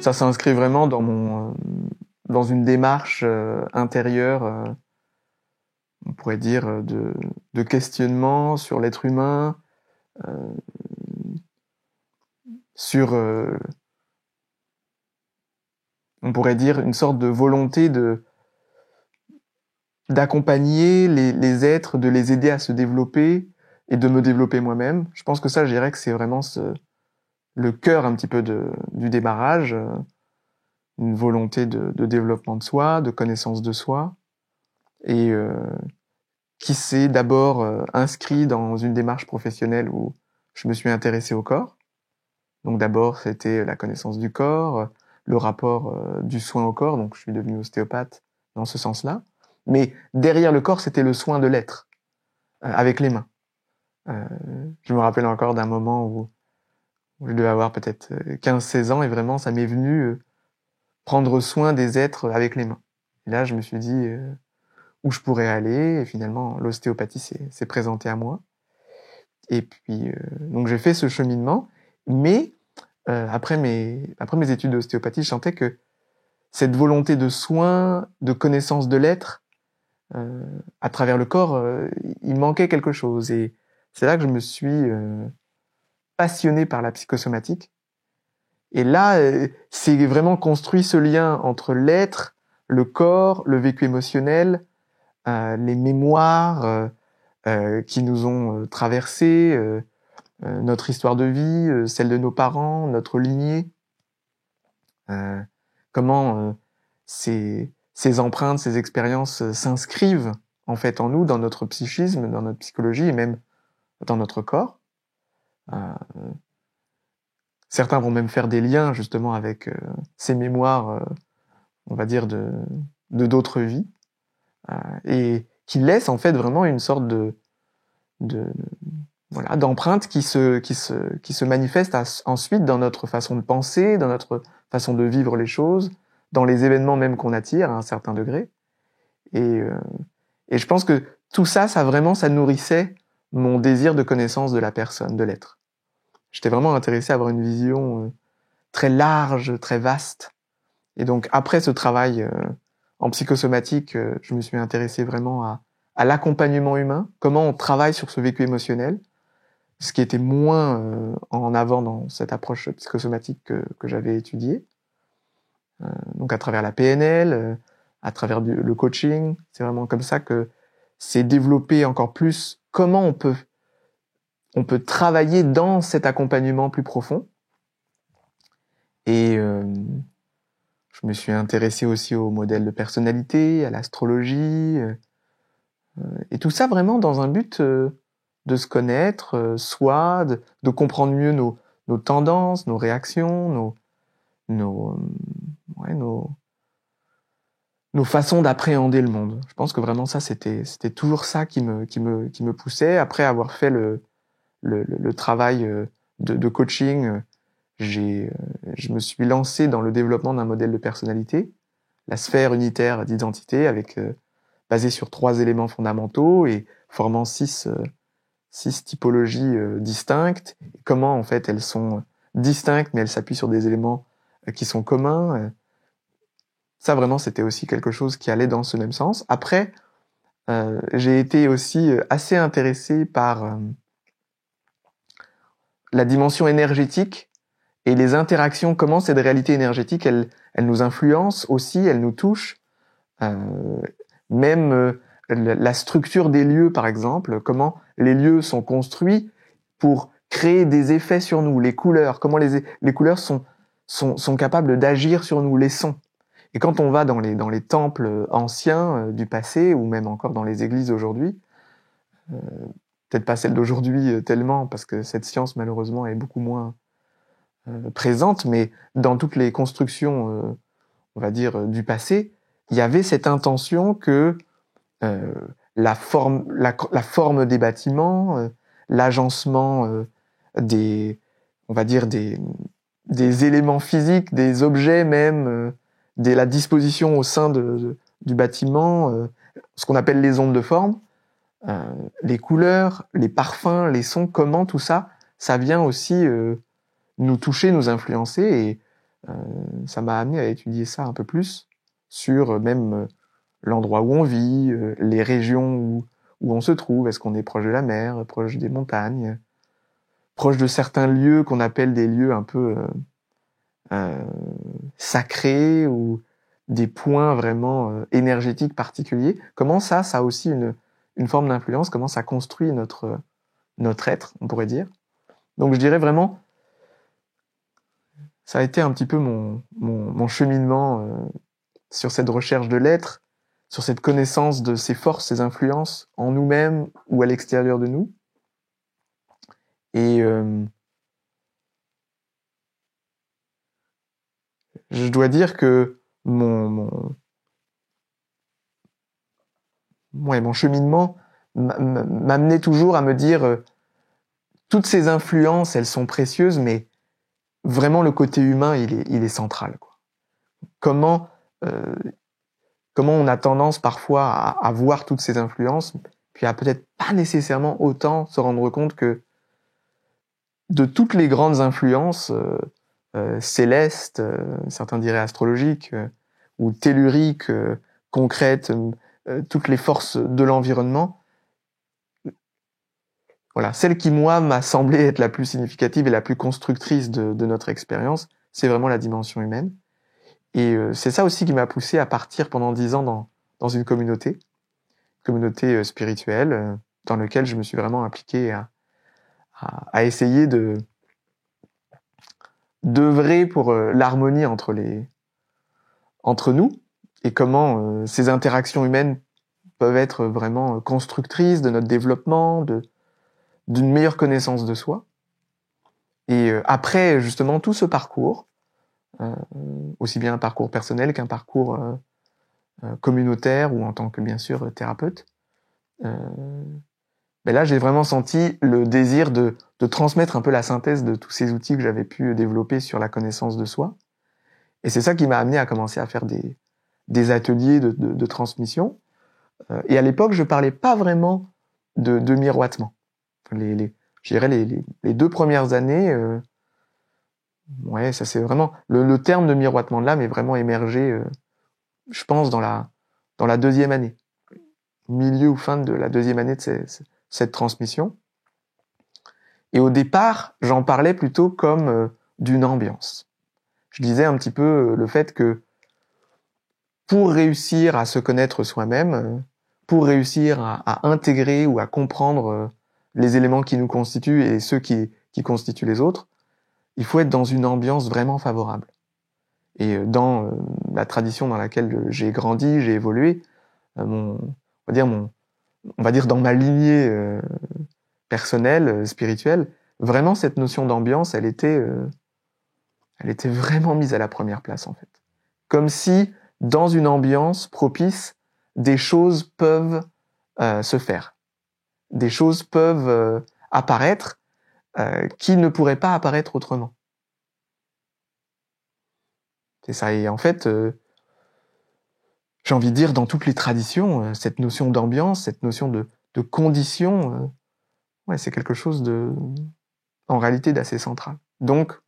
Ça s'inscrit vraiment dans une démarche intérieure, on pourrait dire, de questionnement sur l'être humain, sur, on pourrait dire, une sorte de volonté d'accompagner les êtres, de les aider à se développer et de me développer moi-même. Je pense que ça, je dirais que c'est vraiment le cœur un petit peu du démarrage, une volonté de développement de soi, de connaissance de soi, et qui s'est d'abord inscrit dans une démarche professionnelle où je me suis intéressé au corps. Donc d'abord, c'était la connaissance du corps, le rapport du soin au corps, donc je suis devenu ostéopathe dans ce sens-là. Mais derrière le corps, c'était le soin de l'être, avec les mains. Je me rappelle encore d'un moment où je devais avoir peut-être 15-16 ans, et vraiment, ça m'est venu prendre soin des êtres avec les mains. Et là, je me suis dit où je pourrais aller, et finalement, l'ostéopathie s'est présentée à moi. Et puis, donc j'ai fait ce cheminement, mais après mes études d'ostéopathie, je sentais que cette volonté de soin, de connaissance de l'être, à travers le corps, il manquait quelque chose. Et c'est là que je me suis passionné par la psychosomatique. Et là, c'est vraiment construit ce lien entre l'être, le corps, le vécu émotionnel, les mémoires qui nous ont traversés, notre histoire de vie, celle de nos parents, notre lignée. Comment ces empreintes, ces expériences s'inscrivent en fait en nous, dans notre psychisme, dans notre psychologie et même dans notre corps. Certains vont même faire des liens justement avec ces mémoires, on va dire de d'autres vies, et qui laissent en fait vraiment une sorte de voilà, d'empreintes qui se manifestent ensuite dans notre façon de penser, dans notre façon de vivre les choses, dans les événements même qu'on attire à un certain degré. Et je pense que tout ça, ça nourrissait mon désir de connaissance de la personne, de l'être. J'étais vraiment intéressé à avoir une vision très large, très vaste. Et donc, après ce travail en psychosomatique, je me suis intéressé vraiment à l'accompagnement humain, comment on travaille sur ce vécu émotionnel, ce qui était moins en avant dans cette approche psychosomatique que j'avais étudiée. Donc à travers la PNL, à travers le coaching, c'est vraiment comme ça que c'est développé encore plus comment on peut travailler dans cet accompagnement plus profond. Et je me suis intéressé aussi au modèle de personnalité, à l'astrologie, et tout ça vraiment dans un but de se connaître, soi, de comprendre mieux nos tendances, nos réactions, nos façons d'appréhender le monde. Je pense que vraiment ça, c'était toujours ça qui me poussait. Après avoir fait le travail de coaching, je me suis lancé dans le développement d'un modèle de personnalité, la sphère unitaire d'identité, basé sur 3 éléments fondamentaux et formant 6 typologies distinctes. Comment en fait elles sont distinctes, mais elles s'appuient sur des éléments qui sont communs. Ça vraiment, c'était aussi quelque chose qui allait dans ce même sens. Après, j'ai été aussi assez intéressé par la dimension énergétique et les interactions, comment cette réalité énergétique, elle nous influence aussi, elle nous touche. Même la structure des lieux, par exemple, comment les lieux sont construits pour créer des effets sur nous, les couleurs, comment les couleurs sont capables d'agir sur nous, les sons. Et quand on va dans les temples anciens du passé, ou même encore dans les églises aujourd'hui, peut-être pas celle d'aujourd'hui tellement, parce que cette science malheureusement est beaucoup moins présente, mais dans toutes les constructions, on va dire, du passé, il y avait cette intention que la forme des bâtiments, l'agencement on va dire des éléments physiques, des objets même, la disposition au sein du bâtiment, ce qu'on appelle les ondes de forme, les couleurs, les parfums, les sons, comment tout ça, ça vient aussi nous toucher, nous influencer. Et Ça m'a amené à étudier ça un peu plus sur même l'endroit où on vit, les régions où on se trouve. Est-ce qu'on est proche de la mer, proche des montagnes, proche de certains lieux qu'on appelle des lieux un peu sacrés ou des points vraiment énergétiques particuliers. Comment ça a aussi une forme d'influence, comment ça construit notre être, on pourrait dire. Donc je dirais vraiment, ça a été un petit peu mon cheminement sur cette recherche de l'être, sur cette connaissance de ses forces, ses influences en nous-mêmes ou à l'extérieur de nous. Et je dois dire que mon cheminement m'amenait toujours à me dire toutes ces influences, elles sont précieuses, mais vraiment le côté humain, il est central, quoi. Comment on a tendance parfois à voir toutes ces influences, puis à peut-être pas nécessairement autant se rendre compte que de toutes les grandes influences célestes, certains diraient astrologiques, ou telluriques, concrètes, toutes les forces de l'environnement, voilà, celle qui, moi, m'a semblé être la plus significative et la plus constructrice de notre expérience, c'est vraiment la dimension humaine. Et c'est ça aussi qui m'a poussé à partir pendant 10 ans dans une communauté spirituelle, dans laquelle je me suis vraiment impliqué à essayer d'œuvrer pour l'harmonie entre nous, et comment ces interactions humaines peuvent être vraiment constructrices de notre développement, d'une meilleure connaissance de soi. Et après justement tout ce parcours, aussi bien un parcours personnel qu'un parcours communautaire ou en tant que, bien sûr, thérapeute, mais là j'ai vraiment senti le désir de transmettre un peu la synthèse de tous ces outils que j'avais pu développer sur la connaissance de soi. Et c'est ça qui m'a amené à commencer à faire des ateliers de transmission. Et à l'époque, je parlais pas vraiment de miroitement. Je dirais les 2 premières années, ouais, ça c'est vraiment le terme de miroitement de l'âme est vraiment émergé, je pense dans la 2e année, milieu ou fin de la 2e année de cette transmission. Et au départ, j'en parlais plutôt comme d'une ambiance. Je disais un petit peu le fait que pour réussir à se connaître soi-même, pour réussir à intégrer ou à comprendre les éléments qui nous constituent et ceux qui constituent les autres, il faut être dans une ambiance vraiment favorable. Et dans la tradition dans laquelle j'ai grandi, j'ai évolué, on va dire dans ma lignée personnelle, spirituelle, vraiment cette notion d'ambiance, elle était vraiment mise à la première place en fait. Comme si dans une ambiance propice, des choses peuvent se faire, des choses peuvent apparaître qui ne pourraient pas apparaître autrement. C'est ça. Et en fait, j'ai envie de dire, dans toutes les traditions, cette notion d'ambiance, cette notion de condition, ouais, c'est quelque chose en réalité d'assez central. Donc,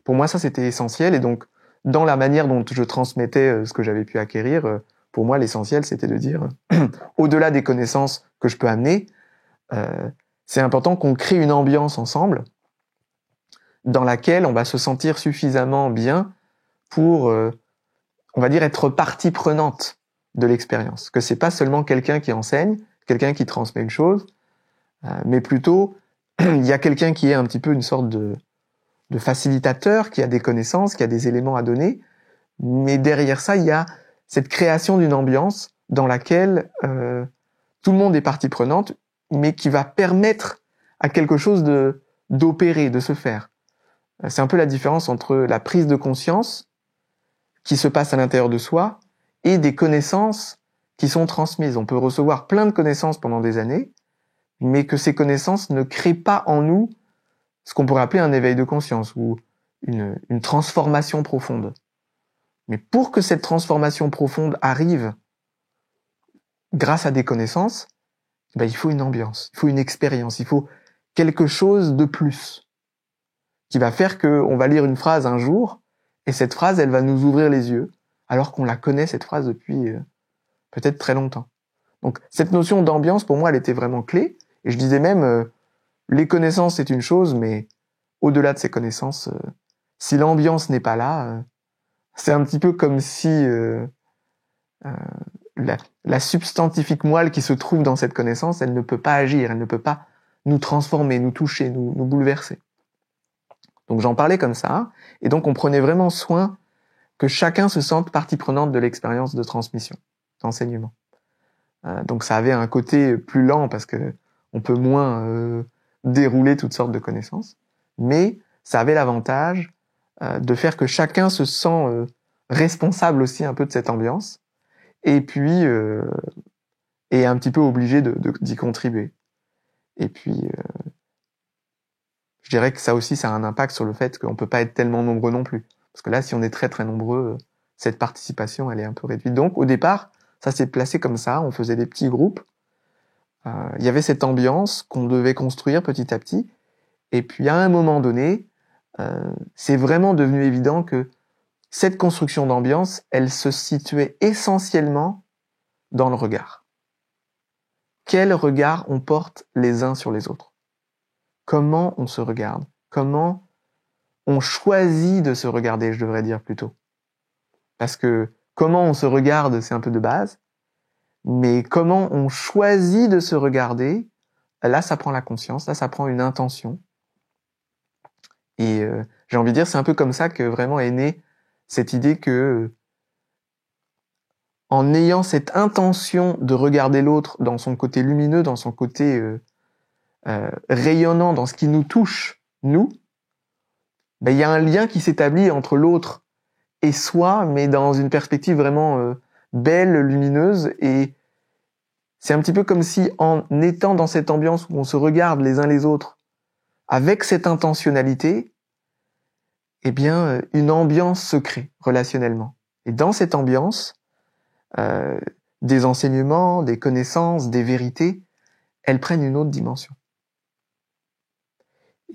pour moi, ça, c'était essentiel. Et donc, dans la manière dont je transmettais ce que j'avais pu acquérir, pour moi, l'essentiel, c'était de dire, au-delà des connaissances que je peux amener, c'est important qu'on crée une ambiance ensemble dans laquelle on va se sentir suffisamment bien pour, on va dire, être partie prenante de l'expérience. Que c'est pas seulement quelqu'un qui enseigne, quelqu'un qui transmet une chose, mais plutôt, il y a quelqu'un qui est un petit peu une sorte de facilitateur, qui a des connaissances, qui a des éléments à donner, mais derrière ça, il y a cette création d'une ambiance dans laquelle tout le monde est partie prenante, mais qui va permettre à quelque chose d'opérer, de se faire. C'est un peu la différence entre la prise de conscience qui se passe à l'intérieur de soi et des connaissances qui sont transmises. On peut recevoir plein de connaissances pendant des années, mais que ces connaissances ne créent pas en nous ce qu'on pourrait appeler un éveil de conscience ou une transformation profonde. Mais pour que cette transformation profonde arrive grâce à des connaissances, il faut une ambiance, il faut une expérience, il faut quelque chose de plus qui va faire qu'on va lire une phrase un jour Et cette phrase, elle va nous ouvrir les yeux, alors qu'on la connaît, cette phrase, depuis peut-être très longtemps. Donc cette notion d'ambiance, pour moi, elle était vraiment clé. Et je disais même, les connaissances, c'est une chose, mais au-delà de ces connaissances, si l'ambiance n'est pas là, c'est un petit peu comme si la substantifique moelle qui se trouve dans cette connaissance, elle ne peut pas agir, elle ne peut pas nous transformer, nous toucher, nous bouleverser. Donc j'en parlais comme ça, et donc on prenait vraiment soin que chacun se sente partie prenante de l'expérience de transmission, d'enseignement. Donc ça avait un côté plus lent parce que on peut moins dérouler toutes sortes de connaissances, mais ça avait l'avantage de faire que chacun se sent responsable aussi un peu de cette ambiance, et puis est un petit peu obligé d'y contribuer. Et puis je dirais que ça aussi, ça a un impact sur le fait qu'on peut pas être tellement nombreux non plus. Parce que là, si on est très très nombreux, cette participation, elle est un peu réduite. Donc, au départ, ça s'est placé comme ça. On faisait des petits groupes. Il y avait cette ambiance qu'on devait construire petit à petit. Et puis, à un moment donné, c'est vraiment devenu évident que cette construction d'ambiance, elle se situait essentiellement dans le regard. Quel regard on porte les uns sur les autres? Comment on se regarde? Comment on choisit de se regarder, je devrais dire plutôt. Parce que comment on se regarde, c'est un peu de base, mais comment on choisit de se regarder, là, ça prend la conscience, là, ça prend une intention. Et j'ai envie de dire, c'est un peu comme ça que vraiment est née cette idée que, en ayant cette intention de regarder l'autre dans son côté lumineux, dans son côté rayonnant, dans ce qui nous touche, nous, ben, y a un lien qui s'établit entre l'autre et soi, mais dans une perspective vraiment belle, lumineuse. Et c'est un petit peu comme si, en étant dans cette ambiance où on se regarde les uns les autres, avec cette intentionnalité, eh bien, une ambiance se crée relationnellement. Et dans cette ambiance, des enseignements, des connaissances, des vérités, elles prennent une autre dimension.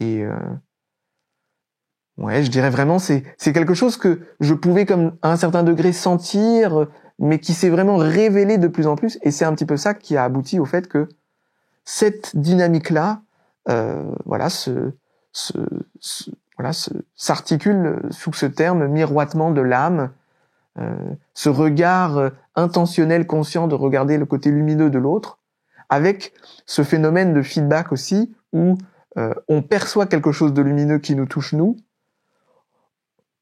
Et ouais, je dirais vraiment, c'est quelque chose que je pouvais, comme à un certain degré, sentir, mais qui s'est vraiment révélé de plus en plus. Et c'est un petit peu ça qui a abouti au fait que cette dynamique-là, voilà, s'articule sous ce terme miroitement de l'âme, ce regard intentionnel, conscient de regarder le côté lumineux de l'autre, avec ce phénomène de feedback aussi, où on perçoit quelque chose de lumineux qui nous touche nous,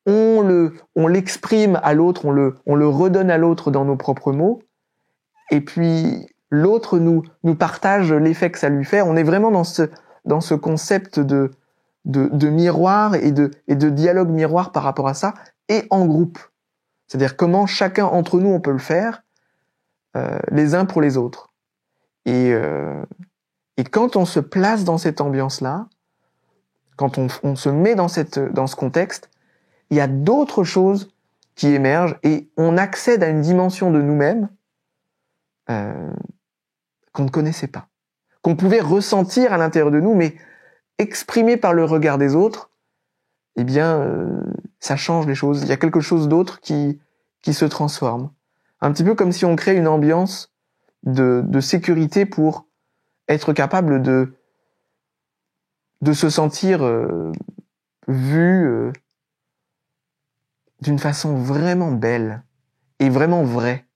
on l'exprime à l'autre, on le redonne à l'autre dans nos propres mots, et puis l'autre nous partage l'effet que ça lui fait. On est vraiment dans ce concept de miroir et de dialogue miroir par rapport à ça, et en groupe. C'est-à-dire comment chacun entre nous on peut le faire, les uns pour les autres. Et quand on se place dans cette ambiance-là, quand on se met dans ce contexte, il y a d'autres choses qui émergent et on accède à une dimension de nous-mêmes qu'on ne connaissait pas, qu'on pouvait ressentir à l'intérieur de nous, mais exprimé par le regard des autres, eh bien, ça change les choses. Il y a quelque chose d'autre qui se transforme. Un petit peu comme si on crée une ambiance de sécurité pour être capable de se sentir vu d'une façon vraiment belle et vraiment vraie.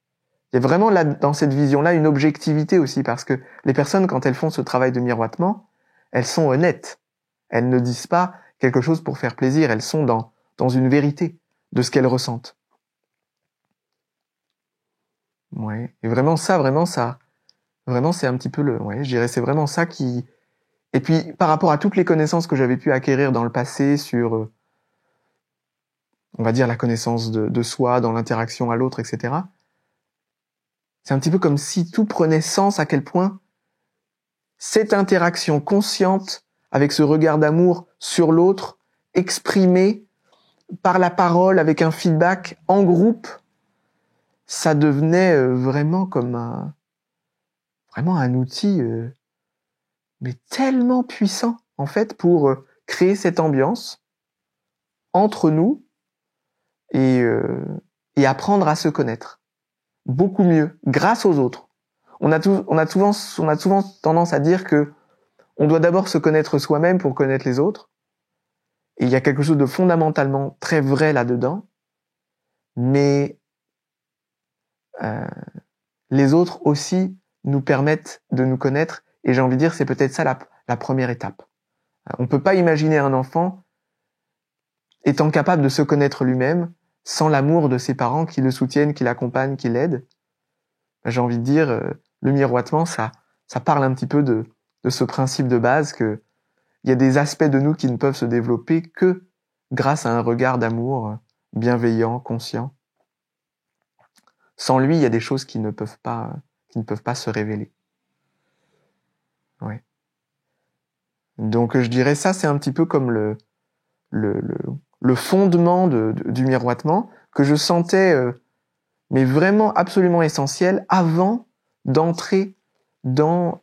Il y a vraiment là, dans cette vision-là, une objectivité aussi, parce que les personnes, quand elles font ce travail de miroitement, elles sont honnêtes. Elles ne disent pas quelque chose pour faire plaisir, elles sont dans une vérité de ce qu'elles ressentent. Ouais. Et vraiment, c'est un petit peu je dirais, c'est vraiment ça qui... Et puis, par rapport à toutes les connaissances que j'avais pu acquérir dans le passé sur, on va dire, la connaissance de soi, dans l'interaction à l'autre, etc., c'est un petit peu comme si tout prenait sens à quel point cette interaction consciente avec ce regard d'amour sur l'autre, exprimé par la parole, avec un feedback en groupe, ça devenait vraiment comme vraiment un outil mais tellement puissant en fait pour créer cette ambiance entre nous et, euh, et apprendre à se connaître beaucoup mieux grâce aux autres. On a souvent tendance à dire que on doit d'abord se connaître soi-même pour connaître les autres. Et il y a quelque chose de fondamentalement très vrai là-dedans. Mais les autres aussi nous permettent de nous connaître. Et j'ai envie de dire, c'est peut-être ça la première étape. On ne peut pas imaginer un enfant étant capable de se connaître lui-même sans l'amour de ses parents qui le soutiennent, qui l'accompagnent, qui l'aident. J'ai envie de dire, le miroitement, ça parle un petit peu de ce principe de base que il y a des aspects de nous qui ne peuvent se développer que grâce à un regard d'amour bienveillant, conscient. Sans lui, il y a des choses qui ne peuvent pas se révéler. Ouais. Donc je dirais ça, c'est un petit peu comme le fondement du miroitement que je sentais, mais vraiment absolument essentiel avant d'entrer dans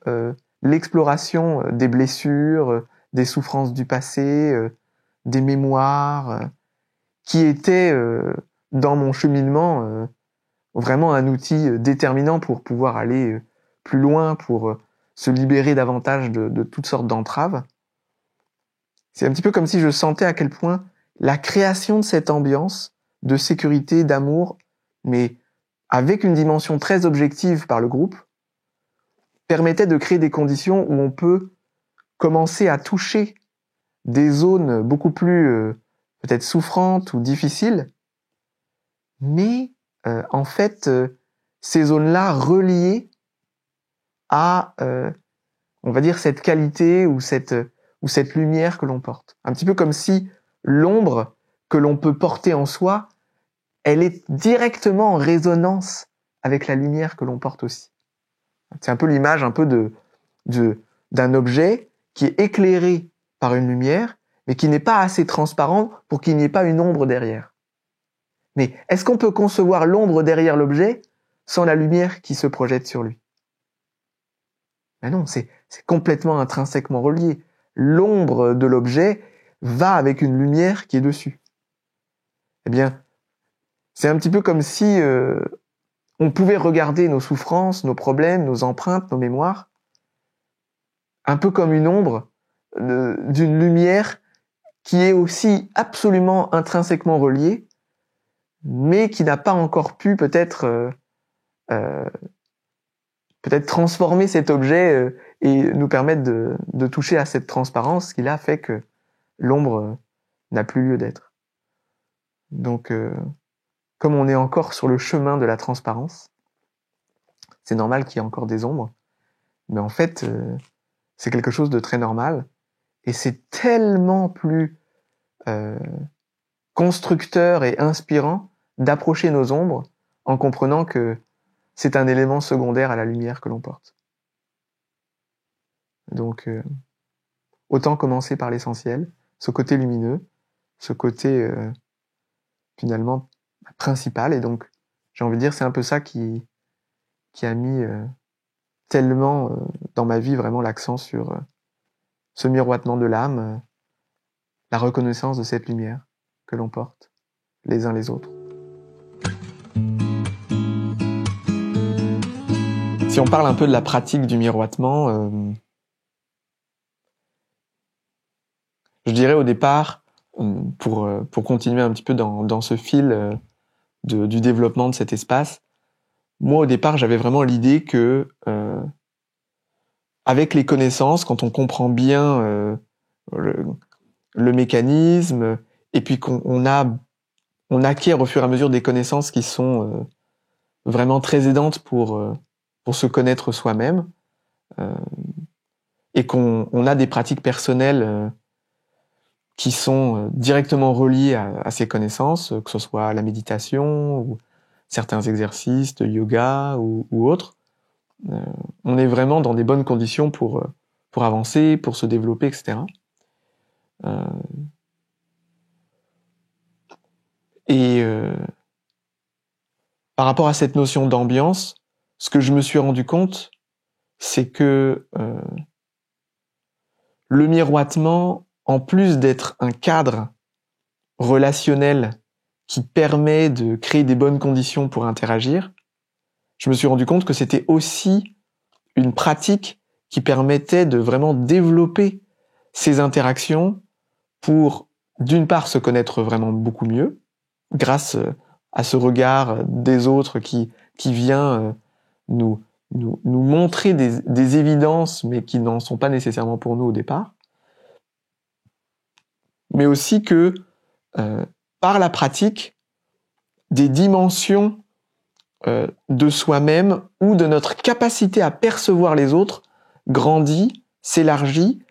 l'exploration des blessures, des souffrances du passé, des mémoires, qui étaient dans mon cheminement vraiment un outil déterminant pour pouvoir aller plus loin, pour se libérer davantage de toutes sortes d'entraves. C'est un petit peu comme si je sentais à quel point la création de cette ambiance de sécurité, d'amour, mais avec une dimension très objective par le groupe, permettait de créer des conditions où on peut commencer à toucher des zones beaucoup plus peut-être souffrantes ou difficiles, mais en fait, ces zones-là reliées à, on va dire, cette qualité ou cette lumière que l'on porte. Un petit peu comme si l'ombre que l'on peut porter en soi, elle est directement en résonance avec la lumière que l'on porte aussi. C'est un peu l'image un peu d'un objet qui est éclairé par une lumière, mais qui n'est pas assez transparent pour qu'il n'y ait pas une ombre derrière. Mais est-ce qu'on peut concevoir l'ombre derrière l'objet sans la lumière qui se projette sur lui? Ben non, c'est complètement intrinsèquement relié. L'ombre de l'objet va avec une lumière qui est dessus. Eh bien, c'est un petit peu comme si on pouvait regarder nos souffrances, nos problèmes, nos empreintes, nos mémoires, un peu comme une ombre d'une lumière qui est aussi absolument intrinsèquement reliée, mais qui n'a pas encore pu peut-être transformer cet objet et nous permettre de toucher à cette transparence qui là fait que l'ombre n'a plus lieu d'être. Donc, comme on est encore sur le chemin de la transparence, c'est normal qu'il y ait encore des ombres, mais en fait, c'est quelque chose de très normal, et c'est tellement plus constructeur et inspirant d'approcher nos ombres en comprenant que c'est un élément secondaire à la lumière que l'on porte. Donc, autant commencer par l'essentiel, ce côté lumineux, ce côté finalement principal, et donc j'ai envie de dire c'est un peu ça qui a mis tellement dans ma vie vraiment l'accent sur ce miroitement de l'âme, la reconnaissance de cette lumière que l'on porte les uns les autres. Si on parle un peu de la pratique du miroitement, je dirais au départ, pour continuer un petit peu dans ce fil du développement de cet espace, moi au départ j'avais vraiment l'idée que avec les connaissances, quand on comprend bien le mécanisme, et puis qu'on acquiert au fur et à mesure des connaissances qui sont vraiment très aidantes pour se connaître soi-même, et qu'on a des pratiques personnelles qui sont directement reliées à ces connaissances, que ce soit la méditation ou certains exercices de yoga ou autres, on est vraiment dans des bonnes conditions pour avancer, pour se développer, etc. Par rapport à cette notion d'ambiance, ce que je me suis rendu compte, c'est que le miroitement, en plus d'être un cadre relationnel qui permet de créer des bonnes conditions pour interagir, je me suis rendu compte que c'était aussi une pratique qui permettait de vraiment développer ces interactions pour, d'une part, se connaître vraiment beaucoup mieux, grâce à ce regard des autres qui vient nous montrer des évidences, mais qui n'en sont pas nécessairement pour nous au départ, mais aussi que, par la pratique, des dimensions de soi-même ou de notre capacité à percevoir les autres grandit, s'élargit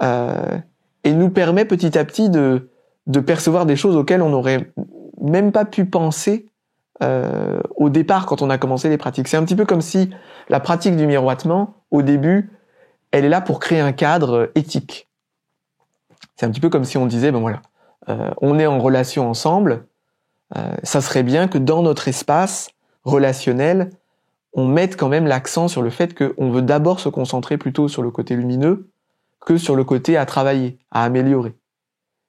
et nous permet petit à petit de percevoir des choses auxquelles on n'aurait même pas pu penser au départ quand on a commencé les pratiques. C'est un petit peu comme si la pratique du miroitement, au début, elle est là pour créer un cadre éthique. C'est un petit peu comme si on disait, ben voilà, on est en relation ensemble, ça serait bien que dans notre espace relationnel, on mette quand même l'accent sur le fait qu'on veut d'abord se concentrer plutôt sur le côté lumineux que sur le côté à travailler, à améliorer.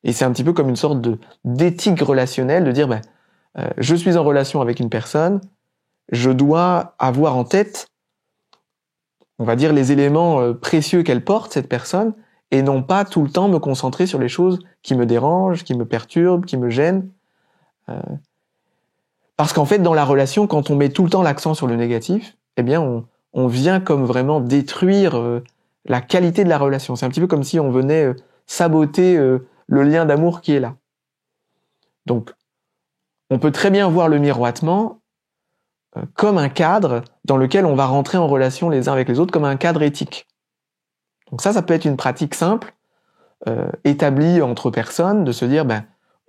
Et c'est un petit peu comme une sorte d'éthique relationnelle, de dire, je suis en relation avec une personne, je dois avoir en tête, on va dire, les éléments précieux qu'elle porte, cette personne, et non pas tout le temps me concentrer sur les choses qui me dérangent, qui me perturbent, qui me gênent. Parce qu'en fait, dans la relation, quand on met tout le temps l'accent sur le négatif, eh bien, on vient comme vraiment détruire la qualité de la relation. C'est un petit peu comme si on venait saboter le lien d'amour qui est là. Donc, on peut très bien voir le miroitement comme un cadre dans lequel on va rentrer en relation les uns avec les autres, comme un cadre éthique. Donc ça peut être une pratique simple, établie entre personnes, de se dire,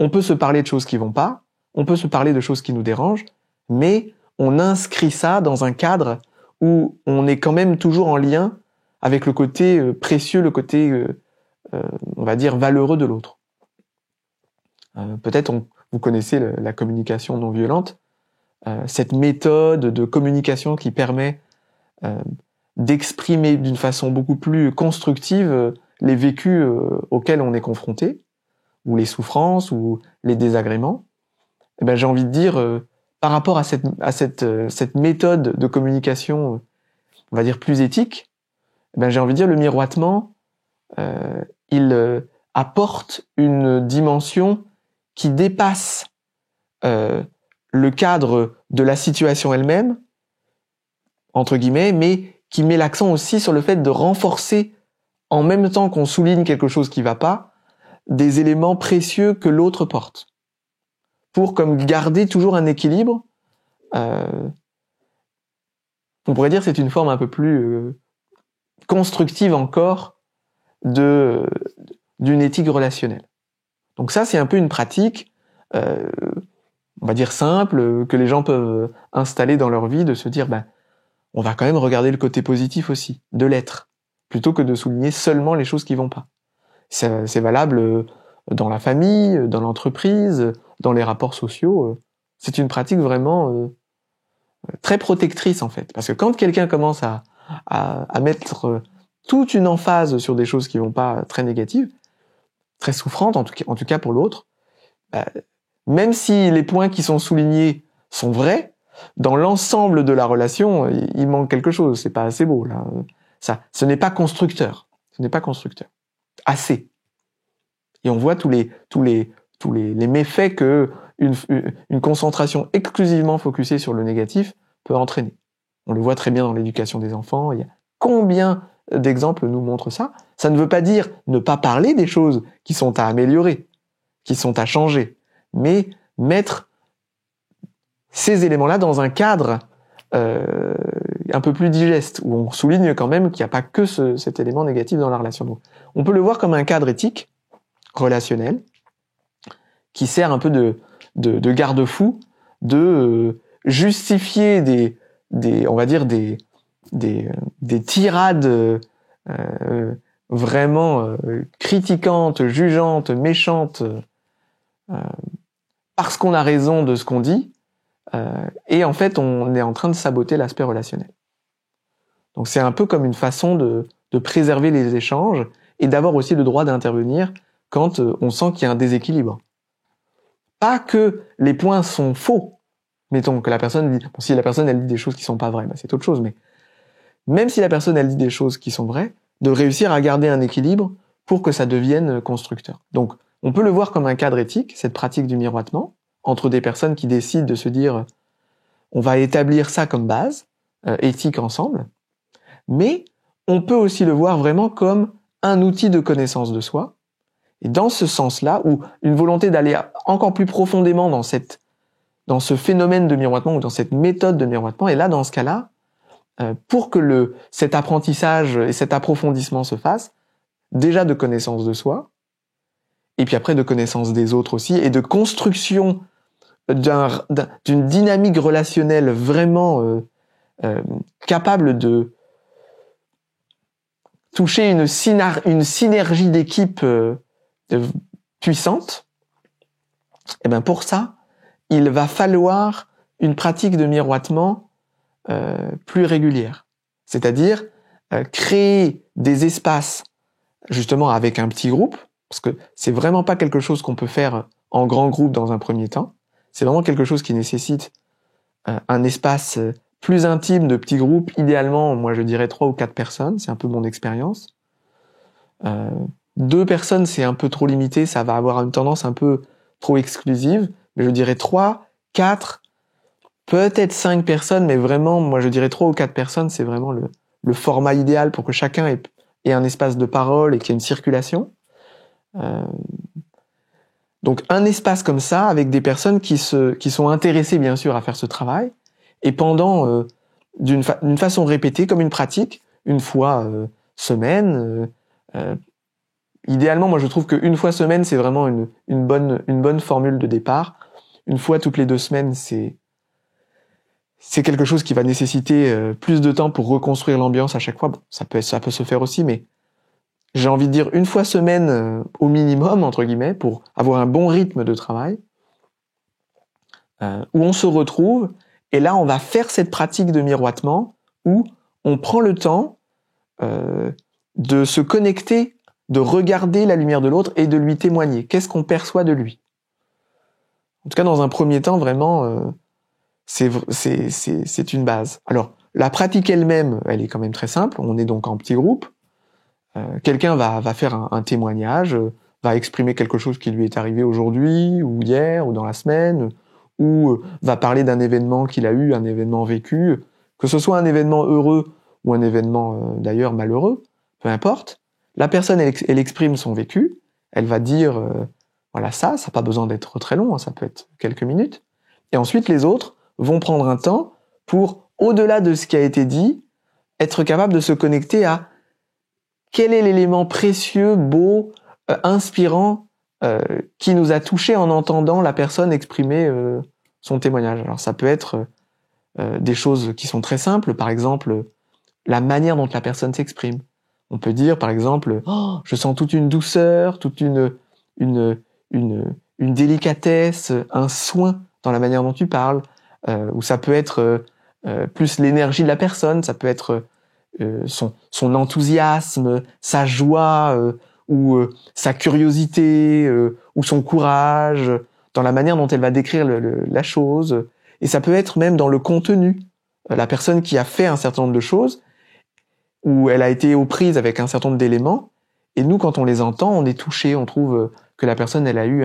on peut se parler de choses qui vont pas, on peut se parler de choses qui nous dérangent, mais on inscrit ça dans un cadre où on est quand même toujours en lien avec le côté précieux, le côté, on va dire, valeureux de l'autre. Peut-être vous connaissez la communication non violente, cette méthode de communication qui permet d'exprimer d'une façon beaucoup plus constructive les vécus auxquels on est confronté, ou les souffrances, ou les désagréments. Eh ben, j'ai envie de dire, par rapport à cette méthode de communication, on va dire plus éthique, eh ben, j'ai envie de dire le miroitement, il apporte une dimension qui dépasse le cadre de la situation elle-même, entre guillemets, mais qui met l'accent aussi sur le fait de renforcer, en même temps qu'on souligne quelque chose qui va pas, des éléments précieux que l'autre porte. Pour comme garder toujours un équilibre. On pourrait dire que c'est une forme un peu plus constructive encore d'une éthique relationnelle. Donc ça, c'est un peu une pratique, on va dire simple, que les gens peuvent installer dans leur vie, de se dire, on va quand même regarder le côté positif aussi, de l'être, plutôt que de souligner seulement les choses qui vont pas. C'est valable dans la famille, dans l'entreprise, dans les rapports sociaux. C'est une pratique vraiment très protectrice en fait. Parce que quand quelqu'un commence à mettre toute une emphase sur des choses qui vont pas très négatives, très souffrantes en tout cas pour l'autre, même si les points qui sont soulignés sont vrais, dans l'ensemble de la relation, il manque quelque chose. C'est pas assez beau là. Ce n'est pas constructeur. Ce n'est pas constructeur. Assez. Et on voit tous les méfaits que une concentration exclusivement focusée sur le négatif peut entraîner. On le voit très bien dans l'éducation des enfants. Il y a combien d'exemples nous montrent ça. Ça ne veut pas dire ne pas parler des choses qui sont à améliorer, qui sont à changer, mais mettre ces éléments-là dans un cadre un peu plus digeste, où on souligne quand même qu'il n'y a pas que cet élément négatif dans la relation. Donc, on peut le voir comme un cadre éthique, relationnel, qui sert un peu de garde-fou, de justifier on va dire des tirades vraiment critiquantes, jugeantes, méchantes, parce qu'on a raison de ce qu'on dit, et en fait on est en train de saboter l'aspect relationnel. Donc c'est un peu comme une façon de préserver les échanges et d'avoir aussi le droit d'intervenir quand on sent qu'il y a un déséquilibre. Pas que les points sont faux. Mettons que la personne dit, bon, si la personne elle dit des choses qui sont pas vraies, bah, c'est autre chose, mais même si la personne elle dit des choses qui sont vraies, de réussir à garder un équilibre pour que ça devienne constructeur. Donc, on peut le voir comme un cadre éthique, cette pratique du miroitement, entre des personnes qui décident de se dire, on va établir ça comme base, éthique ensemble, mais on peut aussi le voir vraiment comme un outil de connaissance de soi, et dans ce sens-là, ou une volonté d'aller encore plus profondément dans ce phénomène de miroitement, ou dans cette méthode de miroitement, et là, dans ce cas-là, pour que cet apprentissage et cet approfondissement se fasse, déjà de connaissance de soi, et puis après de connaissance des autres aussi, et de construction d'une dynamique relationnelle vraiment capable de toucher une synergie d'équipe puissante, et bien pour ça, il va falloir une pratique de miroitement plus régulière. C'est-à-dire créer des espaces justement avec un petit groupe, parce que c'est vraiment pas quelque chose qu'on peut faire en grand groupe dans un premier temps. C'est vraiment quelque chose qui nécessite un espace plus intime de petits groupes, idéalement, moi je dirais 3 ou 4 personnes, c'est un peu mon expérience. 2 personnes, c'est un peu trop limité, ça va avoir une tendance un peu trop exclusive, mais je dirais 3, 4, peut-être 5 personnes, mais vraiment, moi je dirais 3 ou 4 personnes, c'est vraiment le format idéal pour que chacun ait un espace de parole et qu'il y ait une circulation. Donc un espace comme ça, avec des personnes qui sont intéressées bien sûr à faire ce travail, et pendant d'une façon répétée, comme une pratique, une fois semaine. Idéalement, moi je trouve qu'une fois semaine, c'est vraiment une bonne formule de départ. Une fois toutes les 2 semaines, c'est quelque chose qui va nécessiter plus de temps pour reconstruire l'ambiance à chaque fois. Bon, ça peut se faire aussi, mais j'ai envie de dire une fois semaine au minimum, entre guillemets, pour avoir un bon rythme de travail, où on se retrouve, et là on va faire cette pratique de miroitement, où on prend le temps de se connecter, de regarder la lumière de l'autre et de lui témoigner. Qu'est-ce qu'on perçoit de lui? En tout cas, dans un premier temps, vraiment, c'est une base. Alors, la pratique elle-même, elle est quand même très simple. On est donc en petit groupe. Quelqu'un va faire un témoignage, va exprimer quelque chose qui lui est arrivé aujourd'hui, ou hier, ou dans la semaine, ou va parler d'un événement qu'il a eu, un événement vécu, que ce soit un événement heureux ou un événement d'ailleurs malheureux, peu importe. La personne, elle exprime son vécu, elle va dire, voilà ça n'a pas besoin d'être très long, hein, ça peut être quelques minutes. Et ensuite, les autres vont prendre un temps pour, au-delà de ce qui a été dit, être capable de se connecter à quel est l'élément précieux, beau, inspirant, qui nous a touchés en entendant la personne exprimer son témoignage. Alors ça peut être des choses qui sont très simples, par exemple, la manière dont la personne s'exprime. On peut dire, par exemple, oh, je sens toute une douceur, toute une délicatesse, un soin dans la manière dont tu parles, ou ça peut être plus l'énergie de la personne, ça peut être son enthousiasme, sa joie, ou sa curiosité, ou son courage, dans la manière dont elle va décrire la chose. Et ça peut être même dans le contenu. La personne qui a fait un certain nombre de choses, où elle a été aux prises avec un certain nombre d'éléments, et nous, quand on les entend, on est touché, on trouve que la personne, elle a eu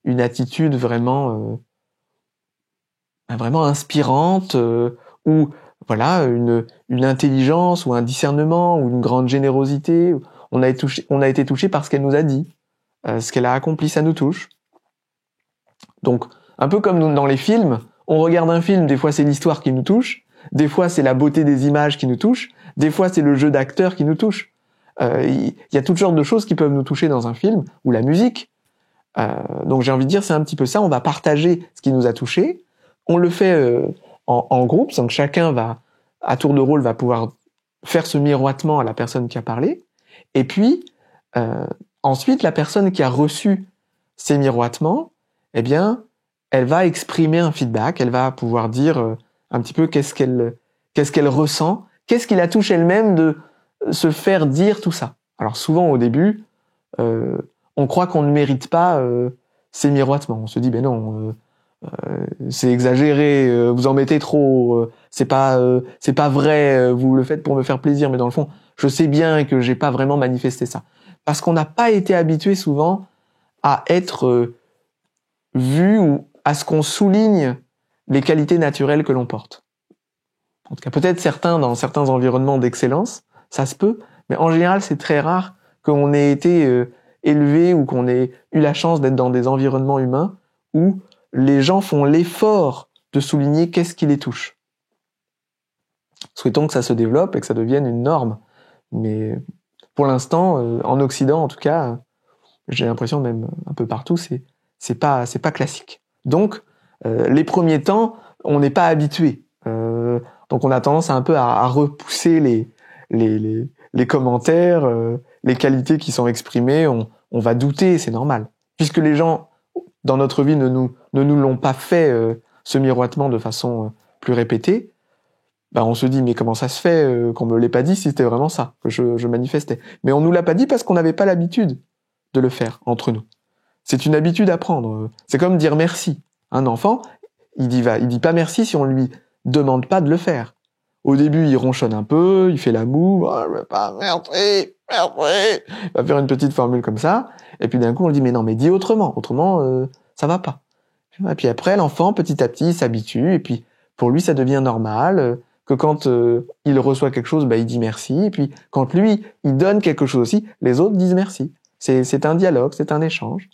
une attitude vraiment inspirante, ou voilà, une intelligence, ou un discernement, ou une grande générosité. On a été touché par ce qu'elle nous a dit, ce qu'elle a accompli, ça nous touche. Donc, un peu comme dans les films, on regarde un film, des fois c'est l'histoire qui nous touche, des fois c'est la beauté des images qui nous touche, des fois c'est le jeu d'acteurs qui nous touche. Il y a toutes sortes de choses qui peuvent nous toucher dans un film, ou la musique. Donc j'ai envie de dire, c'est un petit peu ça, on va partager ce qui nous a touché, on le fait en groupe, donc chacun va, à tour de rôle, va pouvoir faire ce miroitement à la personne qui a parlé, et puis ensuite la personne qui a reçu ces miroitements, eh bien, elle va exprimer un feedback, elle va pouvoir dire un petit peu qu'est-ce qu'elle ressent, qu'est-ce qui la touche elle-même de se faire dire tout ça. Alors souvent au début, on croit qu'on ne mérite pas ces miroitements. On se dit, ben non, c'est exagéré, vous en mettez trop, c'est pas vrai, vous le faites pour me faire plaisir, mais dans le fond, je sais bien que j'ai pas vraiment manifesté ça. Parce qu'on n'a pas été habitué souvent à être vu ou à ce qu'on souligne les qualités naturelles que l'on porte. En tout cas, peut-être dans certains environnements d'excellence, ça se peut, mais en général, c'est très rare qu'on ait été élevé ou qu'on ait eu la chance d'être dans des environnements humains où les gens font l'effort de souligner qu'est-ce qui les touche. Souhaitons que ça se développe et que ça devienne une norme. Mais pour l'instant, en Occident en tout cas, j'ai l'impression même un peu partout, c'est pas classique. Donc, les premiers temps, on n'est pas habitué. Donc on a tendance un peu à repousser les commentaires, les qualités qui sont exprimées. On va douter, c'est normal. Puisque les gens, dans notre vie, ne nous l'ont pas fait, ce miroitement de façon plus répétée, bah on se dit, mais comment ça se fait qu'on me l'ait pas dit si c'était vraiment ça que je manifestais. Mais on nous l'a pas dit parce qu'on n'avait pas l'habitude de le faire entre nous. C'est une habitude à prendre. C'est comme dire merci. Un enfant, il dit pas merci si on lui demande pas de le faire. Au début, il ronchonne un peu, il fait la moue, oh, je veux pas, merci. Il va faire une petite formule comme ça, et puis d'un coup, on lui dit, mais non, mais dis autrement, ça va pas. Et puis après, l'enfant, petit à petit, il s'habitue, et puis pour lui, ça devient normal, que quand il reçoit quelque chose, bah, il dit merci, et puis quand lui, il donne quelque chose aussi, les autres disent merci. C'est un dialogue, c'est un échange.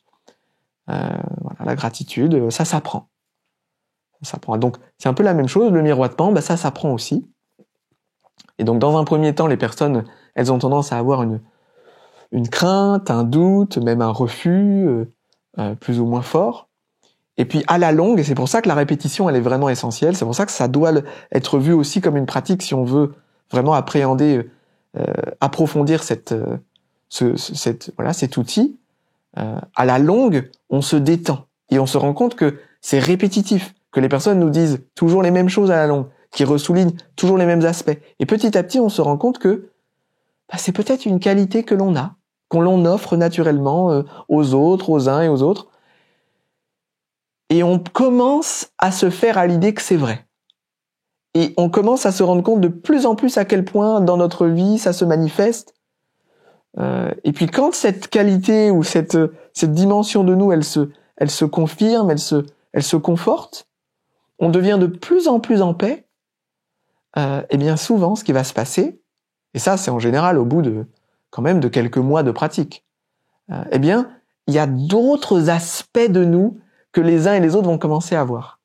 Voilà, la gratitude, ça s'apprend. Ça s'apprend. Donc, c'est un peu la même chose, le miroitement, bah, ça s'apprend aussi. Et donc, dans un premier temps, les personnes, elles ont tendance à avoir une crainte, un doute, même un refus, plus ou moins fort. Et puis, à la longue, et c'est pour ça que la répétition, elle est vraiment essentielle, c'est pour ça que ça doit être vu aussi comme une pratique si on veut vraiment appréhender, approfondir cet outil. À la longue, on se détend et on se rend compte que c'est répétitif, que les personnes nous disent toujours les mêmes choses à la longue, qui ressoulignent toujours les mêmes aspects. Et petit à petit, on se rend compte que c'est peut-être une qualité que l'on a, qu'on l'on offre naturellement aux autres, aux uns et aux autres. Et on commence à se faire à l'idée que c'est vrai. Et on commence à se rendre compte de plus en plus à quel point dans notre vie ça se manifeste. Et puis quand cette qualité ou cette dimension de nous, elle se confirme, elle se conforte, on devient de plus en plus en paix. Et bien souvent, ce qui va se passer, et ça c'est en général au bout de quand même de quelques mois de pratique, eh bien il y a d'autres aspects de nous que les uns et les autres vont commencer à voir.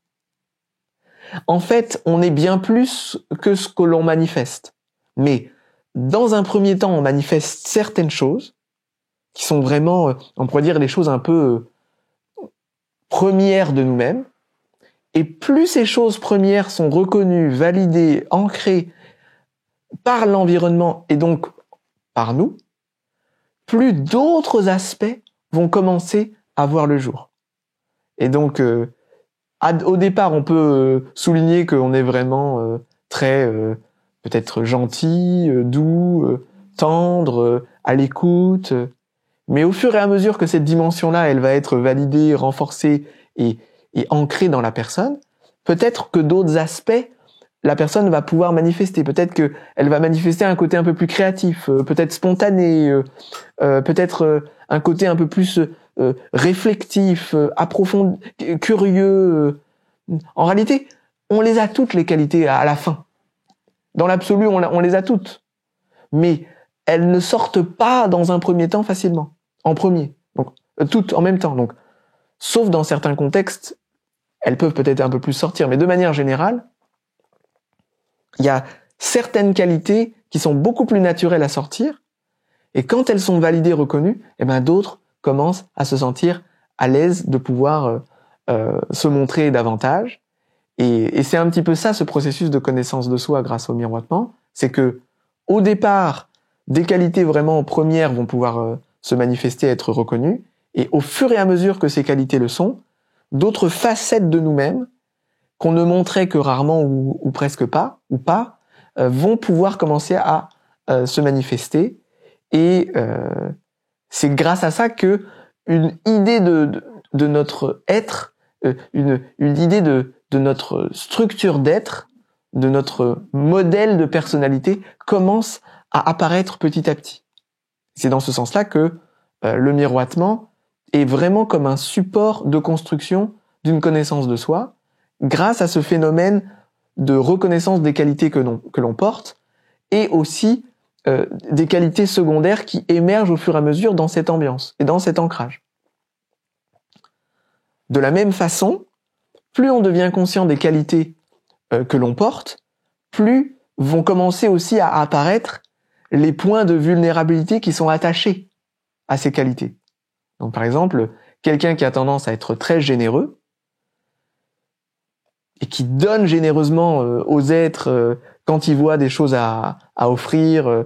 En fait, on est bien plus que ce que l'on manifeste. Mais dans un premier temps, on manifeste certaines choses qui sont vraiment, on pourrait dire, les choses un peu premières de nous-mêmes. Et plus ces choses premières sont reconnues, validées, ancrées par l'environnement et donc par nous, plus d'autres aspects vont commencer à voir le jour. Et donc, au départ, on peut souligner qu'on est vraiment très peut-être gentil, doux, tendre, à l'écoute. Mais au fur et à mesure que cette dimension-là, elle va être validée, renforcée et ancrée dans la personne, peut-être que d'autres aspects, la personne va pouvoir manifester. Peut-être qu'elle va manifester un côté un peu plus créatif, peut-être spontané, peut-être un côté un peu plus réflectif, approfondi, curieux. En réalité, on les a toutes les qualités à la fin. Dans l'absolu, on les a toutes. Mais elles ne sortent pas dans un premier temps facilement. En premier. Donc, toutes en même temps. Donc, sauf dans certains contextes, elles peuvent peut-être un peu plus sortir. Mais de manière générale, il y a certaines qualités qui sont beaucoup plus naturelles à sortir. Et quand elles sont validées, reconnues, eh ben, d'autres commencent à se sentir à l'aise de pouvoir se montrer davantage. Et c'est un petit peu ça, ce processus de connaissance de soi grâce au miroitement. C'est que, au départ, des qualités vraiment premières vont pouvoir se manifester, être reconnues. Et au fur et à mesure que ces qualités le sont, d'autres facettes de nous-mêmes, qu'on ne montrait que rarement ou presque pas, vont pouvoir commencer à se manifester. Et c'est grâce à ça que une idée de notre être, une idée de notre structure d'être, de notre modèle de personnalité commence à apparaître petit à petit. C'est dans ce sens-là que le miroitement est vraiment comme un support de construction d'une connaissance de soi, grâce à ce phénomène de reconnaissance des qualités que l'on porte, et aussi des qualités secondaires qui émergent au fur et à mesure dans cette ambiance et dans cet ancrage. De la même façon, plus on devient conscient des qualités que l'on porte, plus vont commencer aussi à apparaître les points de vulnérabilité qui sont attachés à ces qualités. Donc par exemple, quelqu'un qui a tendance à être très généreux et qui donne généreusement aux êtres quand il voit des choses à offrir,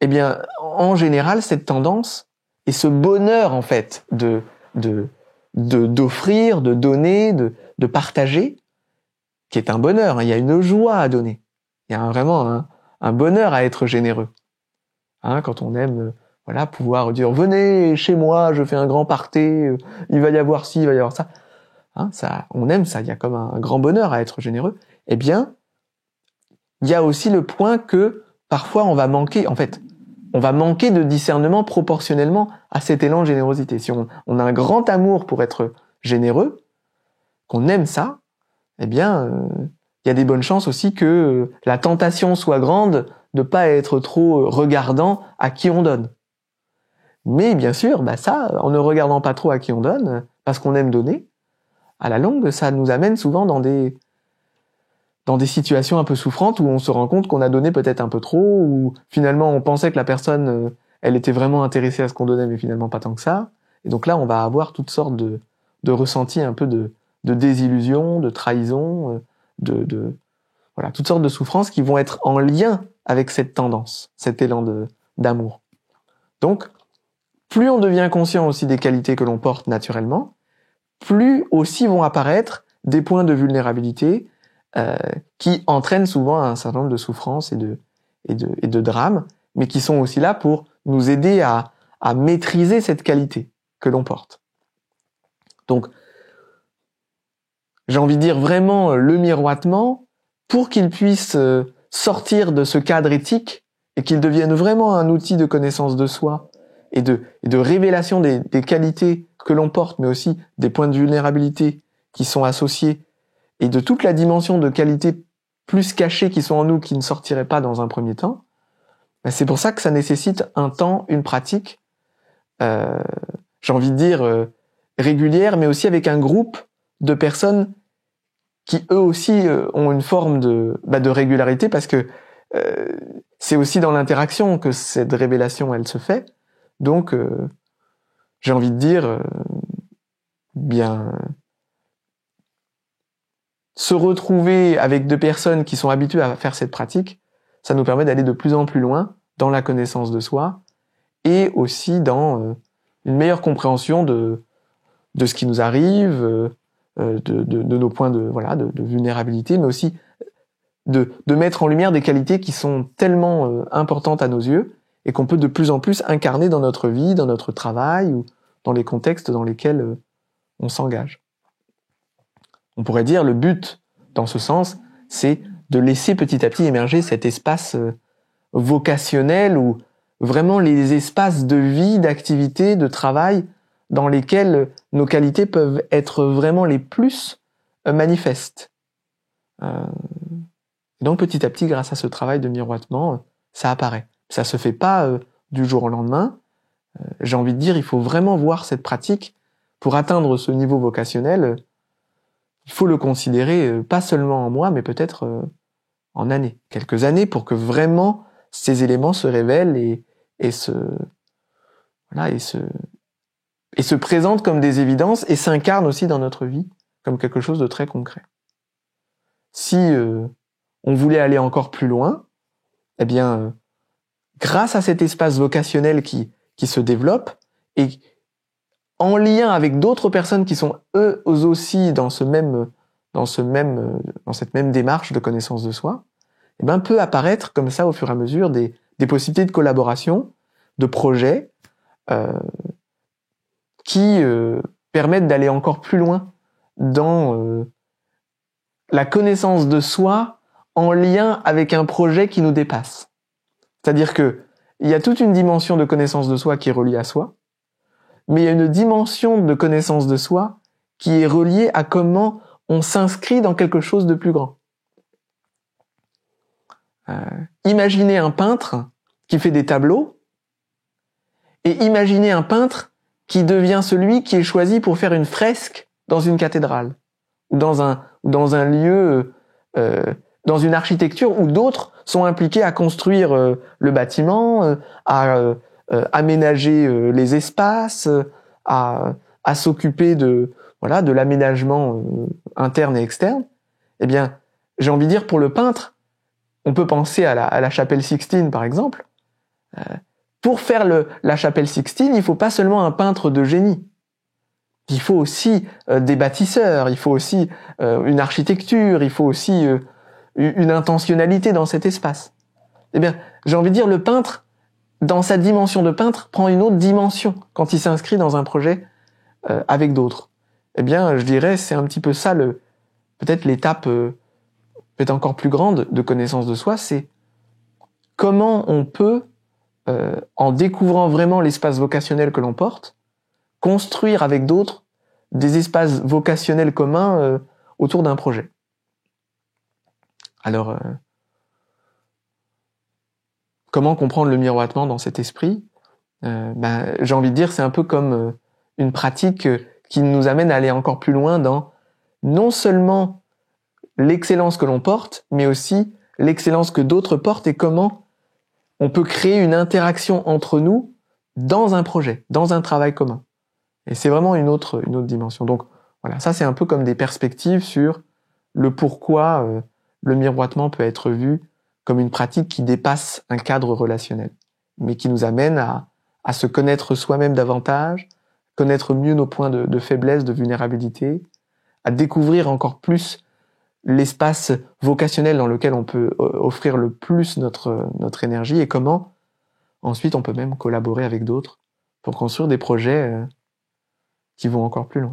eh bien, en général, cette tendance et ce bonheur en fait d'offrir, de donner, de partager, qui est un bonheur, hein, il y a une joie à donner, il y a vraiment un bonheur à être généreux. Hein, quand on aime voilà, pouvoir dire « Venez chez moi, je fais un grand party, il va y avoir ci, il va y avoir ça. » Hein, ça, on aime ça, il y a comme un grand bonheur à être généreux. Eh bien, il y a aussi le point que parfois on va manquer, en fait, on va manquer de discernement proportionnellement à cet élan de générosité. Si on a un grand amour pour être généreux, qu'on aime ça, eh bien, il y a des bonnes chances aussi que la tentation soit grande de pas être trop regardant à qui on donne. Mais bien sûr, ça, en ne regardant pas trop à qui on donne, parce qu'on aime donner, à la longue, ça nous amène souvent dans des situations un peu souffrantes où on se rend compte qu'on a donné peut-être un peu trop, ou finalement on pensait que la personne, elle était vraiment intéressée à ce qu'on donnait, mais finalement pas tant que ça. Et donc là, on va avoir toutes sortes de ressentis un peu de désillusion, de trahison, voilà, toutes sortes de souffrances qui vont être en lien avec cette tendance, cet élan d'amour. Donc, plus on devient conscient aussi des qualités que l'on porte naturellement, plus aussi vont apparaître des points de vulnérabilité qui entraînent souvent un certain nombre de souffrances et de drames, mais qui sont aussi là pour nous aider à maîtriser cette qualité que l'on porte. Donc, j'ai envie de dire vraiment le miroitement, pour qu'il puisse sortir de ce cadre éthique et qu'il devienne vraiment un outil de connaissance de soi et de révélation des qualités que l'on porte, mais aussi des points de vulnérabilité qui sont associés et de toute la dimension de qualités plus cachées qui sont en nous qui ne sortiraient pas dans un premier temps. C'est pour ça que ça nécessite un temps, une pratique, j'ai envie de dire régulière, mais aussi avec un groupe de personnes qui eux aussi ont une forme de régularité, parce que c'est aussi dans l'interaction que cette révélation elle se fait. Donc j'ai envie de dire bien se retrouver avec deux personnes qui sont habituées à faire cette pratique, ça nous permet d'aller de plus en plus loin dans la connaissance de soi et aussi dans une meilleure compréhension de ce qui nous arrive, de nos points de vulnérabilité, mais aussi de mettre en lumière des qualités qui sont tellement importantes à nos yeux et qu'on peut de plus en plus incarner dans notre vie, dans notre travail ou dans les contextes dans lesquels on s'engage. On pourrait dire le but dans ce sens, c'est de laisser petit à petit émerger cet espace vocationnel ou vraiment les espaces de vie, d'activité, de travail dans lesquels nos qualités peuvent être vraiment les plus manifestes. Donc petit à petit, grâce à ce travail de miroitement, ça apparaît. Ça se fait pas du jour au lendemain. J'ai envie de dire, il faut vraiment voir cette pratique pour atteindre ce niveau vocationnel. Il faut le considérer pas seulement en mois, mais peut-être en années, quelques années, pour que vraiment ces éléments se révèlent et se présentent comme des évidences et s'incarnent aussi dans notre vie comme quelque chose de très concret. Si on voulait aller encore plus loin, eh bien, grâce à cet espace vocationnel qui se développe et en lien avec d'autres personnes qui sont eux aussi dans cette même démarche de connaissance de soi, eh ben, peut apparaître comme ça au fur et à mesure des possibilités de collaboration, de projets qui permettent d'aller encore plus loin dans la connaissance de soi en lien avec un projet qui nous dépasse. C'est-à-dire que il y a toute une dimension de connaissance de soi qui est reliée à soi, mais il y a une dimension de connaissance de soi qui est reliée à comment on s'inscrit dans quelque chose de plus grand. Imaginez un peintre qui fait des tableaux et imaginez un peintre qui devient celui qui est choisi pour faire une fresque dans une cathédrale ou dans un lieu, dans une architecture où d'autres sont impliqués à construire le bâtiment, à aménager les espaces, à s'occuper de l'aménagement interne et externe. Eh bien, j'ai envie de dire, pour le peintre, on peut penser à la chapelle Sixtine, par exemple. Pour faire la chapelle Sixtine, il faut pas seulement un peintre de génie. Il faut aussi des bâtisseurs, il faut aussi une architecture, il faut aussi une intentionnalité dans cet espace. Eh bien, j'ai envie de dire, le peintre, dans sa dimension de peintre, prend une autre dimension quand il s'inscrit dans un projet avec d'autres. Eh bien, je dirais, c'est un petit peu ça, peut-être l'étape peut-être encore plus grande de connaissance de soi, c'est comment on peut, en découvrant vraiment l'espace vocationnel que l'on porte, construire avec d'autres des espaces vocationnels communs autour d'un projet. Alors, comment comprendre le miroitement dans cet esprit ? J'ai envie de dire, c'est un peu comme une pratique qui nous amène à aller encore plus loin dans non seulement l'excellence que l'on porte, mais aussi l'excellence que d'autres portent et comment on peut créer une interaction entre nous dans un projet, dans un travail commun. Et c'est vraiment une autre dimension. Donc voilà, ça c'est un peu comme des perspectives sur le pourquoi le miroitement peut être vu comme une pratique qui dépasse un cadre relationnel, mais qui nous amène à se connaître soi-même davantage, connaître mieux nos points de faiblesse, de vulnérabilité, à découvrir encore plus l'espace vocationnel dans lequel on peut offrir le plus notre énergie et comment ensuite on peut même collaborer avec d'autres pour construire des projets qui vont encore plus loin.